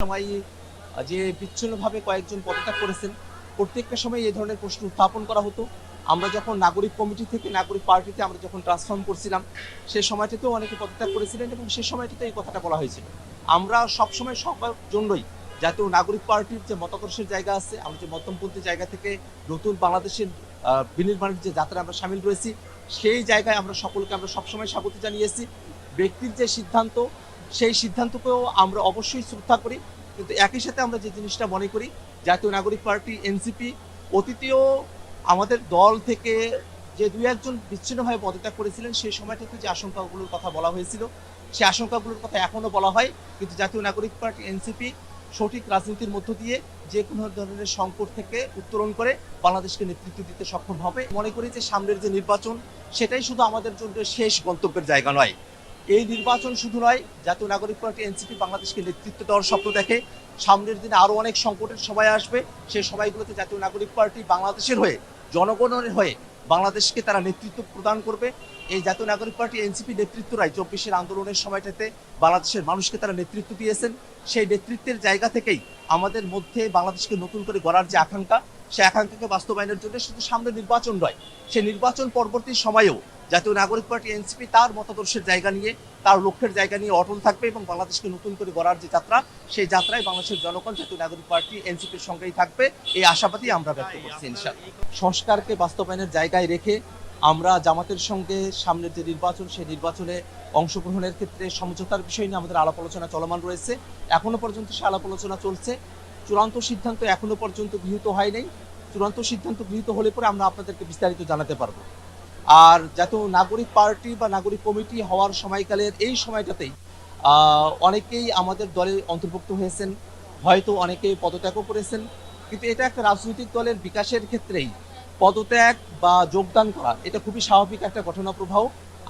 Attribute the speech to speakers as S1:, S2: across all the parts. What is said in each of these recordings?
S1: সময় যে বিচ্ছিন্নভাবে কয়েকজন পদত্যাগ করেছেন, প্রত্যেকটা সময় এই ধরনের প্রশ্ন উত্থাপন করা হতো। আমরা যখন নাগরিক কমিটি থেকে নাগরিক পার্টিতে আমরা যখন ট্রান্সফর্ম করছিলাম, সে সময়টিতেও অনেকে পদত্যাগ করেছিলেন এবং সে সময়টিতে এই কথাটা বলা হয়েছিল। আমরা সবসময় সবার জন্যই জাতীয় নাগরিক পার্টির যে মতাদর্শের জায়গা আছে, আমরা যে মধ্যমপন্থী জায়গা থেকে নতুন বাংলাদেশের বিনির্মাণের যে যাত্রা আমরা সামিল রয়েছি, সেই জায়গায় আমরা সকলকে আমরা সবসময় স্বাগত জানিয়েছি। ব্যক্তির যে সিদ্ধান্ত, সেই সিদ্ধান্তকেও আমরা অবশ্যই শ্রদ্ধা করি, কিন্তু একই সাথে আমরা যে জিনিসটা মনে করি, জাতীয় নাগরিক পার্টি এনসিপি অতীতেও আমাদের দল থেকে যে দুই একজন বিচ্ছিন্নভাবে পদত্যাগ করেছিলেন, সেই সময়টাতে যে আশঙ্কাগুলোর কথা বলা হয়েছিল, সেই আশঙ্কাগুলোর কথা এখনও বলা হয়। কিন্তু জাতীয় নাগরিক পার্টি এনসিপি সঠিক রাজনীতির মধ্য দিয়ে যে কোনো ধরনের সংকট থেকে উত্তরণ করে বাংলাদেশকে নেতৃত্ব দিতে সক্ষম হবে। মনে করি যে সামনের যে নির্বাচন, সেটাই শুধু আমাদের জন্য শেষ গন্তব্যের জায়গা নয়। এই নির্বাচন শুধু নয়, জাতীয় নাগরিক পার্টি এনসিপি বাংলাদেশকে নেতৃত্ব দেওয়ার স্বপ্ন দেখে। সামনের দিনে আরও অনেক সংকটের সময় আসবে, সেই সময়গুলোতে জাতীয় নাগরিক পার্টি বাংলাদেশের হয়ে, জনগণের হয়ে বাংলাদেশকে তারা নেতৃত্ব প্রদান করবে। এই জাতীয় নাগরিক পার্টি এনসিপি নেতৃত্বরাই ২৪-এর আন্দোলনের সময়টাতে বাংলাদেশের মানুষকে তারা নেতৃত্ব দিয়েছেন। সেই নেতৃত্বের জায়গা থেকেই আমাদের মধ্যে বাংলাদেশকে নতুন করে গড়ার যে আকাঙ্ক্ষা, সেই আকাঙ্ক্ষাকে বাস্তবায়নের জন্য শুধু সামনে নির্বাচন নয়, সেই নির্বাচন পরবর্তী সময়েও জাতীয় নাগরিক পার্টি এনসিপি তার মতাদর্শের জায়গা নিয়ে, তার লক্ষ্যের জায়গা নিয়ে অটল থাকবে এবং বাংলাদেশকে নতুন করে গড়ার যে যাত্রা, সেই যাত্রায় বাংলাদেশের জনগণ জাতীয় নাগরিক পার্টি এনসিপির সঙ্গেই থাকবে, এই আশাবাদী আমরা ব্যক্ত করছি ইনশাআল্লাহ। সংস্কারকে বাস্তবায়নের জায়গায় রেখে আমরা জামাতের সঙ্গে সামনের যে নির্বাচন, সেই নির্বাচনে অংশগ্রহণের ক্ষেত্রে সমঝোতার বিষয় নিয়ে আমাদের আলাপ আলোচনা চলমান রয়েছে। এখনো পর্যন্ত সে আলাপ আলোচনা চলছে। চূড়ান্ত সিদ্ধান্ত এখনো পর্যন্ত গৃহীত হয় নাই। চূড়ান্ত সিদ্ধান্ত গৃহীত হলে পরে আমরা আপনাদেরকে বিস্তারিত জানাতে পারবো। আর জাতীয় নাগরিক পার্টি বা নাগরিক কমিটি হওয়ার সময়কালের এই সময়টাতেই অনেকেই আমাদের দলে অন্তর্ভুক্ত হয়েছেন, হয়তো অনেকেই পদত্যাগও করেছেন। কিন্তু এটা একটা রাজনৈতিক দলের বিকাশের ক্ষেত্রেই পদত্যাগ বা যোগদান করা এটা খুবই স্বাভাবিক একটা ঘটনা প্রবাহ।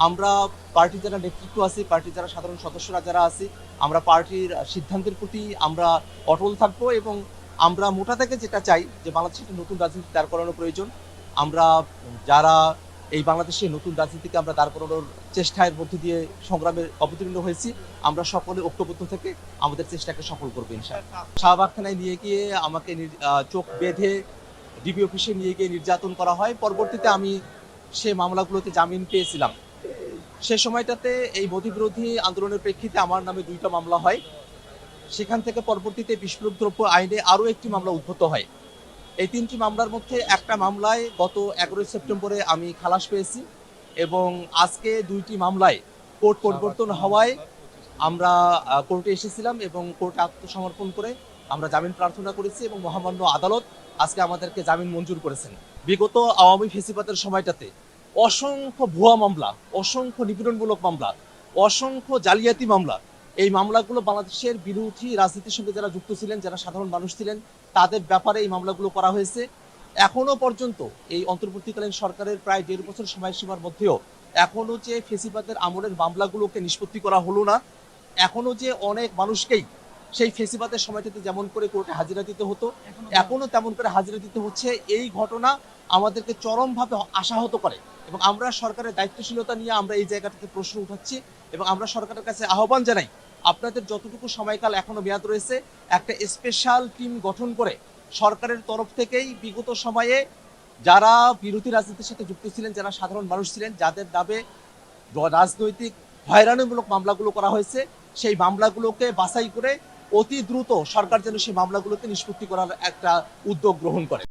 S1: আমরা পার্টির যারা নেতৃত্ব আছি, পার্টির যারা সাধারণ সদস্যরা যারা আছি, আমরা পার্টির সিদ্ধান্তের প্রতি আমরা অটল থাকবো এবং আমরা মোটা থেকে যেটা চাই যে বাংলাদেশে একটা নতুন রাজনীতি দাঁড় করানো প্রয়োজন। আমরা যারা এই বাংলাদেশে নতুন রাজনীতিকে আমরা দাঁড় করানোর চেষ্টার মধ্যে দিয়ে সংগ্রামে অবতীর্ণ হয়েছি, আমরা সকলে ঐক্যবদ্ধ থেকে আমাদের চেষ্টাকে সফল করবো ইনশাআল্লাহ। শাহবাগখানায় নিয়ে গিয়ে আমাকে চোখ বেঁধে ডিবি অফিসে নিয়ে গিয়ে নির্যাতন করা হয়। পরবর্তীতে আমি সে মামলাগুলোতে জামিন পেয়েছিলাম। সে সময়টাতে এই মোদি বিরোধী আন্দোলনের প্রেক্ষিতে আমার নামে 2টা মামলা হয়। সেখান থেকে পরবর্তীতে বিস্ফোরক দ্রব্য আইনে আরও একটি মামলা উদ্ভূত হয়। এই 3টি মামলার মধ্যে একটা মামলায় গত 11 সেপ্টেম্বরে আমি খালাস পেয়েছি এবং আজকে 2টি মামলায় কোর্ট পরিবর্তন হওয়ায় আমরা কোর্টে এসেছিলাম এবং কোর্টে আত্মসমর্পণ করে আমরা জামিন প্রার্থনা করেছি এবং মহামান্য আদালত আজকে আমাদেরকে জামিন মঞ্জুর করেছেন। বিগত আওয়ামী ফেসিবাদের সময়টাতে অসংখ্য ভুয়া মামলা, অসংখ্য নিপীড়নমূলক মামলা, অসংখ্য জালিয়াতি মামলা, এই মামলাগুলো বাংলাদেশের বিরোধী রাজনীতির সঙ্গে যারা যুক্ত ছিলেন, যারা সাধারণ মানুষ ছিলেন, তাদের ব্যাপারে এই মামলাগুলো করা হয়েছে। এখনো পর্যন্ত এই অন্তর্বর্তীকালীন সরকারের প্রায় 1.5 বছর সময়সীমার মধ্যেও এখনো যে ফেসিবাদের আমলের মামলাগুলোকে নিষ্পত্তি করা হলো না, এখনো যে অনেক মানুষকেই সেই ফেসিবাদের সময়টাতে যেমন করে কোর্টে হাজিরা দিতে হতো, এখনো তেমন করে হাজিরা দিতে হচ্ছে। এই ঘটনা আমাদেরকে চরমভাবে আশাহত করে এবং আমরা সরকারের দায়িত্বশীলতা নিয়ে আমরা এই জায়গাটাতে প্রশ্ন উঠাচ্ছি এবং আমরা সরকারের কাছে আহ্বান জানাই, আপনাদের যতটুকু সময়কাল এখনো মেয়াদ রয়েছে, একটা স্পেশাল টিম গঠন করে সরকারের তরফ থেকেই বিগত সময়ে যারা বিরোধী রাজনীতির সাথে যুক্ত ছিলেন, যারা সাধারণ মানুষ ছিলেন, যাদের নামে রাজনৈতিক হয়রানিমূলক মামলাগুলো করা হয়েছে, সেই মামলাগুলোকে বাছাই করে অতি দ্রুত সরকার যেন সেই মামলাগুলোকে নিষ্পত্তি করার একটা উদ্যোগ গ্রহণ করে।